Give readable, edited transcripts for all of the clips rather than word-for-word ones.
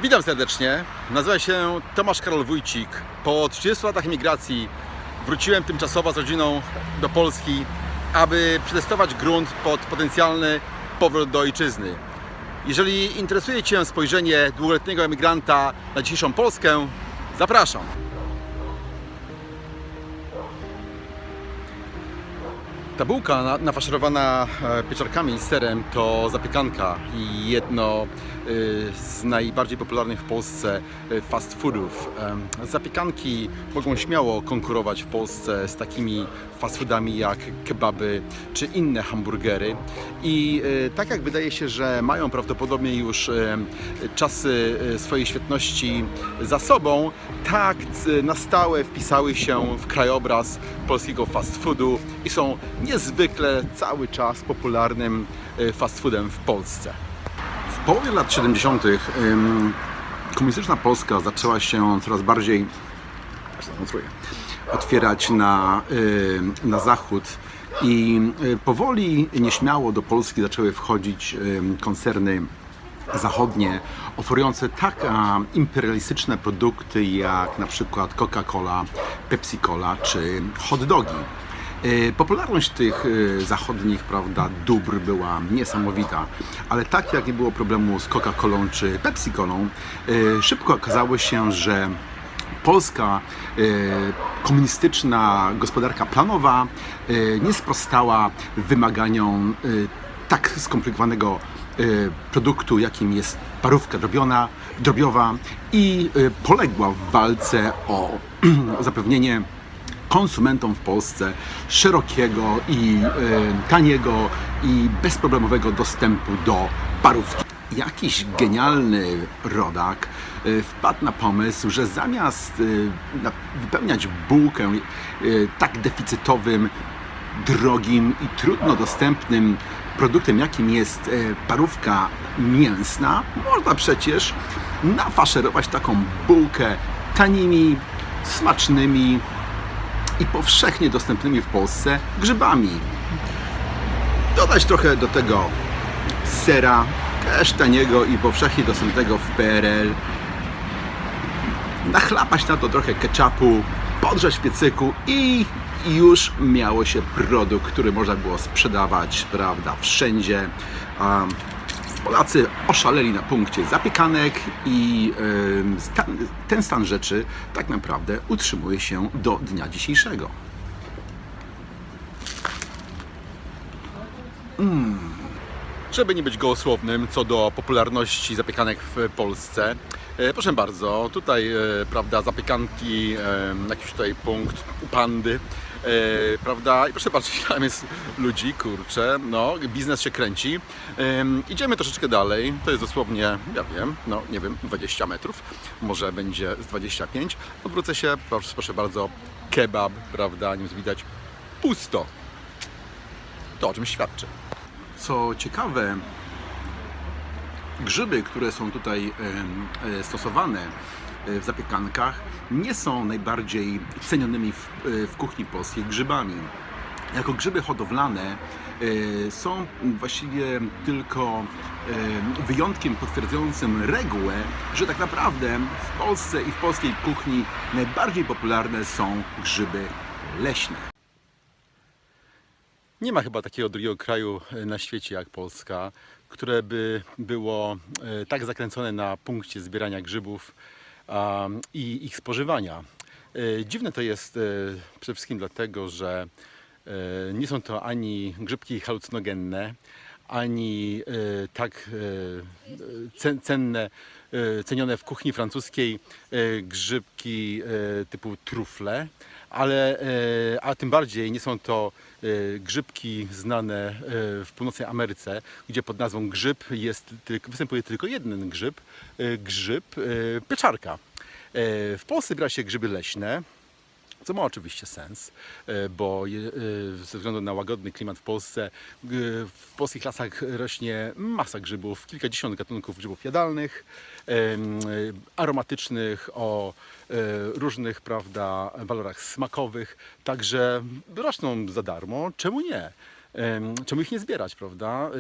Witam serdecznie, nazywam się Tomasz Karol Wójcik. Po 30 latach emigracji wróciłem tymczasowo z rodziną do Polski, aby przetestować grunt pod potencjalny powrót do ojczyzny. Jeżeli interesuje Cię spojrzenie długoletniego emigranta na dzisiejszą Polskę, zapraszam. Ta bułka nafaszerowana pieczarkami z serem to zapiekanka i jedno z najbardziej popularnych w Polsce fast foodów. Zapiekanki mogą śmiało konkurować w Polsce z takimi fast foodami jak kebaby czy inne hamburgery i tak jak wydaje się, że mają prawdopodobnie już czasy swojej świetności za sobą, tak na stałe wpisały się w krajobraz polskiego fast foodu i są niezwykle cały czas popularnym fast foodem w Polsce. W połowie lat 70. Komunistyczna Polska zaczęła się coraz bardziej otwierać na zachód i powoli, nieśmiało do Polski zaczęły wchodzić koncerny zachodnie, oferujące tak imperialistyczne produkty jak na przykład Coca-Cola, Pepsi-Cola czy hot dogi. Popularność tych zachodnich, prawda, dóbr była niesamowita, ale tak jak nie było problemu z Coca-Colą czy Pepsi-Colą, szybko okazało się, że polska komunistyczna gospodarka planowa nie sprostała wymaganiom tak skomplikowanego produktu, jakim jest parówka drobiowa i poległa w walce o zapewnienie konsumentom w Polsce szerokiego i taniego i bezproblemowego dostępu do parówki. Jakiś genialny rodak wpadł na pomysł, że zamiast wypełniać bułkę tak deficytowym, drogim i trudno dostępnym produktem, jakim jest parówka mięsna, można przecież nafaszerować taką bułkę tanimi, smacznymi i powszechnie dostępnymi w Polsce grzybami. Dodać trochę do tego sera, też taniego i powszechnie dostępnego w PRL. Nachlapać na to trochę ketchupu, podgrzać w piecyku i już miało się produkt, który można było sprzedawać, prawda, wszędzie. Polacy oszaleli na punkcie zapiekanek i ten stan rzeczy tak naprawdę utrzymuje się do dnia dzisiejszego. Żeby nie być gołosłownym co do popularności zapiekanek w Polsce, proszę bardzo, tutaj prawda, zapiekanki, jakiś tutaj punkt u Pandy, prawda, i proszę patrzeć, tam jest ludzi, kurczę, no, biznes się kręci. Idziemy troszeczkę dalej, to jest dosłownie, ja wiem, no nie wiem, 20 metrów, może będzie z 25. Odwrócę się, proszę bardzo, kebab, prawda, nim widać, pusto. To o czym świadczy. Co ciekawe, grzyby, które są tutaj stosowane w zapiekankach, nie są najbardziej cenionymi w kuchni polskiej grzybami. Jako grzyby hodowlane są właściwie tylko wyjątkiem potwierdzającym regułę, że tak naprawdę w Polsce i w polskiej kuchni najbardziej popularne są grzyby leśne. Nie ma chyba takiego drugiego kraju na świecie jak Polska, które by było tak zakręcone na punkcie zbierania grzybów i ich spożywania. Dziwne to jest przede wszystkim dlatego, że nie są to ani grzybki halucynogenne, ani tak cenione w kuchni francuskiej grzybki typu trufle, a tym bardziej nie są to grzybki znane w północnej Ameryce, gdzie pod nazwą grzyb występuje tylko jeden grzyb pieczarka. W Polsce zbiera się grzyby leśne, co ma oczywiście sens, bo ze względu na łagodny klimat w Polsce, w polskich lasach rośnie masa grzybów, kilkadziesiąt gatunków grzybów jadalnych, aromatycznych, o różnych, prawda, walorach smakowych, także rosną za darmo, czemu nie? Czemu ich nie zbierać, prawda?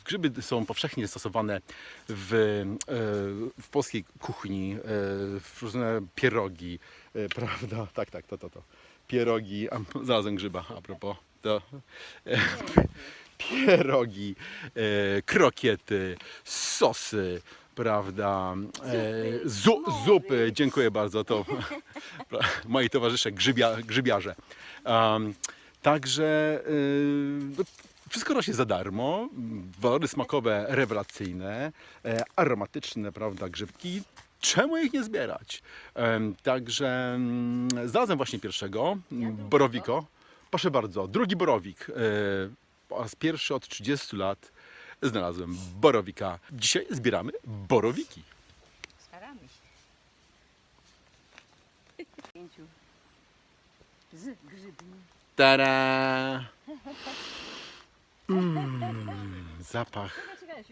Grzyby są powszechnie stosowane w polskiej kuchni, w różne pierogi, prawda? Tak, to. Pierogi, znalazłem grzyba, a propos. Pierogi, krokiety, sosy, prawda? Zupy, dziękuję bardzo, to moi towarzysze grzybiarze. Także wszystko rośnie za darmo, walory smakowe rewelacyjne, aromatyczne, prawda, grzybki. Czemu ich nie zbierać? Także znalazłem właśnie pierwszego, borowiko. Proszę bardzo, drugi borowik. Po raz pierwszy od 30 lat znalazłem borowika. Dzisiaj zbieramy borowiki. Staramy się. Z grzybni. Tada! Zapach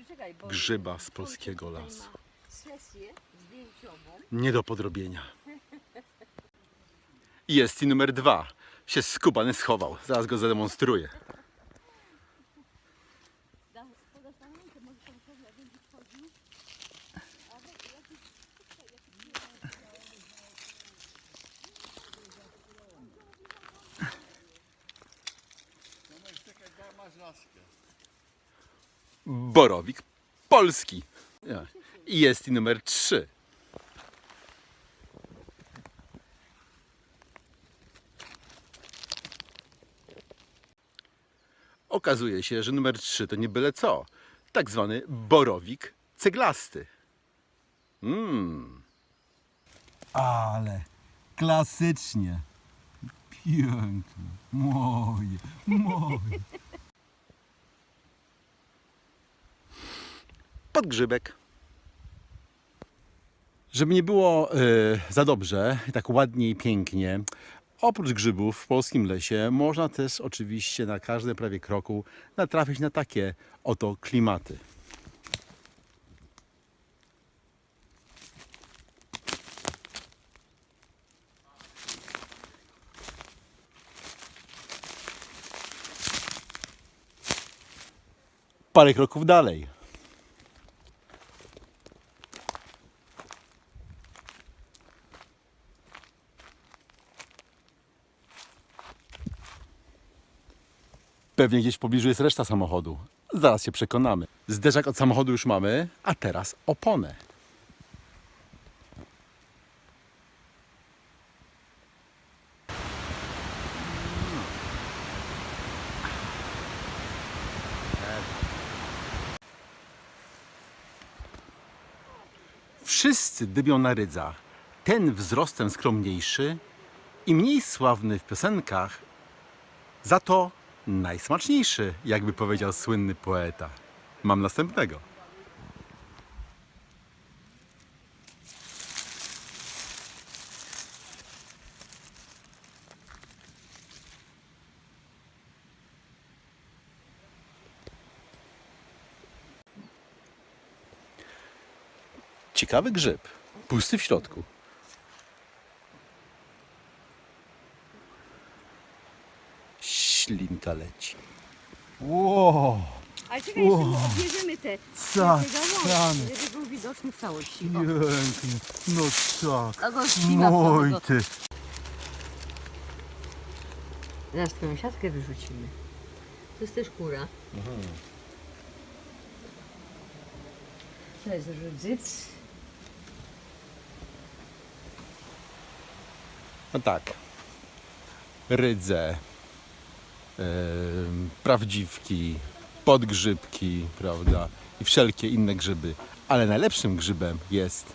Czekaj, bo grzyba z polskiego tutaj lasu. ma sesję zdjęciową. Nie do podrobienia. Jest i numer 2. Się skubany schował. Zaraz go zademonstruję. Borowik polski. I jest i numer 3. Okazuje się, że numer 3 to nie byle co. Tak zwany borowik ceglasty. Ale klasycznie. Pięknie. Moje. Podgrzybek. Żeby nie było za dobrze, tak ładnie i pięknie, oprócz grzybów w polskim lesie można też oczywiście na każdym prawie kroku natrafić na takie oto klimaty. Parę kroków dalej. Pewnie gdzieś w pobliżu jest reszta samochodu. Zaraz się przekonamy. Zderzak od samochodu już mamy, a teraz oponę. Wszyscy dybią na rydza. Ten wzrostem skromniejszy i mniej sławny w piosenkach, za to najsmaczniejszy, jakby powiedział słynny poeta. Mam następnego. Ciekawy grzyb, pusty w środku. Ślinka leci. Wow, Ale czekaj, jeszcze odbierzemy te gałązki, Zastrany. żeby był widoczny w całości. Piękny, no tak. O, go ślina Oj wpadła. ty. Zaraz twoją siatkę wyrzucimy. To jest też kura. To jest rydzyc. No tak. Rydze, prawdziwki, podgrzybki, prawda? I wszelkie inne grzyby. Ale najlepszym grzybem jest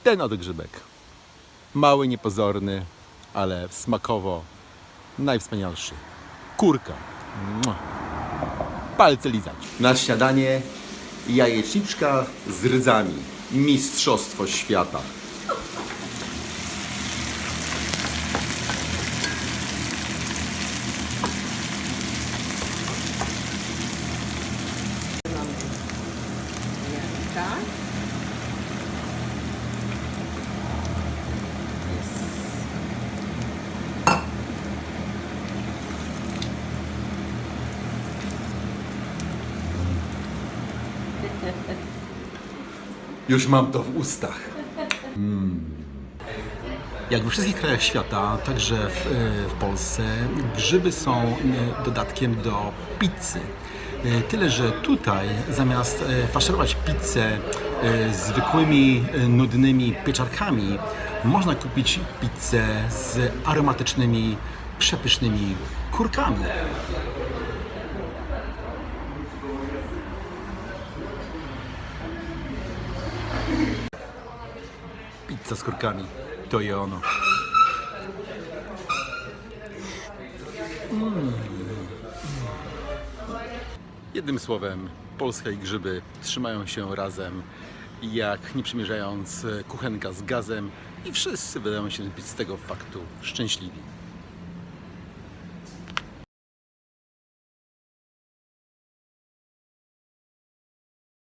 ten oto grzybek. Mały, niepozorny, ale smakowo najwspanialszy. Kurka. Mua. Palce lizać. Na śniadanie jajeczniczka z rydzami. Mistrzostwo świata. Tak? Już mam to w ustach. Jak we wszystkich krajach świata, także w Polsce, grzyby są dodatkiem do pizzy. Tyle, że tutaj zamiast faszerować pizzę zwykłymi, nudnymi pieczarkami, można kupić pizzę z aromatycznymi, przepysznymi kurkami. Pizza z kurkami, to je ono. Jednym słowem, Polska i grzyby trzymają się razem, jak nie przymierzając kuchenka z gazem, i wszyscy wydają się być z tego faktu szczęśliwi.